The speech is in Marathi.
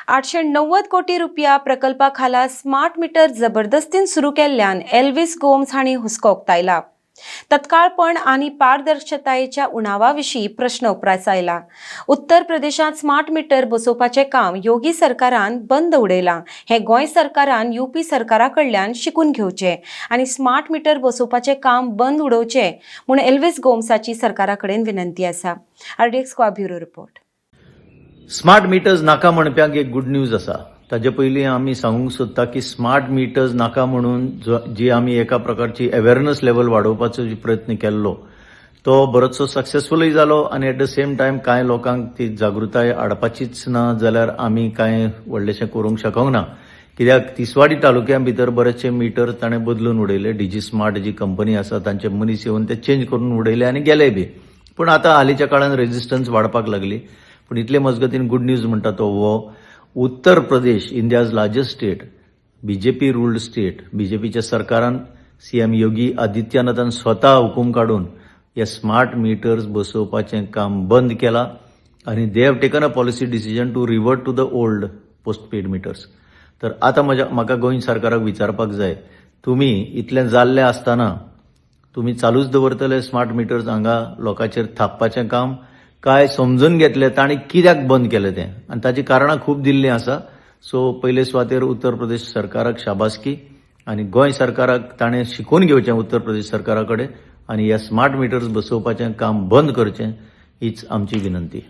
890 कोटी रुपया प्रकल्पाखाला स्मार्ट मीटर जबरदस्तीन सुरू केल्ल्यान एल्विस गोम्स हांणी हुस्को उक्तायला. तत्काळपण आनी पारदर्शकतायेच्या उणावाविशीं प्रश्न उपरासायला. उत्तर प्रदेशात स्मार्ट मीटर बसोवपाचें काम योगी सरकारान बंद उडयलां. हें गोंय सरकारान यूपी सरकारा कडल्यान शिकून घेवचें आनी स्मार्ट मीटर बसोवपाचें काम बंद उडोवचें म्हूण एल्विस गोम्साची सरकारा कडेन विनंती आसा. RDX Goa bureau report. Smart metres नाका म्हणप्याक एक गुड न्यूज आसा. ताजे पयलीं आमी सांगूंक सोदता की स्मार्ट मिटर्स नाका म्हणून जी आमी एका प्रकारची अवेअरनेस लेवल वाडोवपाचो प्रयत्न केल्लो तो बरोचसो सक्सेसफुलय जालो आनी एट द सेम टायम कांय लोकांक ती जागृताय हाडपाचीच ना जाल्यार आमी कांय व्हडलेशें करूंक शकूंक ना. कित्याक तिसवाडी तालुक्या भितर बरेचशे मिटर ताणें बदलून उडयले. DG स्मार्ट जी कंपनी आसा तांचे मनीस येवन ते चेंज करून उडयले आनी गेले बी. पूण आतां हालींच्या काळान रेजिस्टन्स वाडपाक लागली. पूण इतले मजगतीन गुड न्यूज म्हणटा तो हो Uttar Pradesh India's largest state, BJP ruled state, BJPच्या सरकारान CM योगी आदित्यनाथान स्वता हुकूम काडून हे स्मार्ट मिटर्स बसोवपाचें काम बंद केलां आनी they have taken a policy decision to revert to the old postpaid meters. तर आतां म्हाका गोंय सरकाराक विचारपाक जाय, तुमी इतलें जाल्लें आसतना तुमी चालूच दवरतले स्मार्ट मिटर्स हांगा लोकांचेर थापपाचें काम, काय समजून घेतले तांणी कित्याक बंद केलें तें आनी ताची कारणां खूब दिल्लीं आसा. सो पयले सुवातेर उत्तर प्रदेश सरकाराक शाबासकी आनी गोंय सरकाराक ताणें शिकून घेवचें उत्तर प्रदेश सरकारा कडेन आनी ह्या स्मार्ट मिटर्स बसोवपाचें काम बंद करचें हीच आमची विनंती.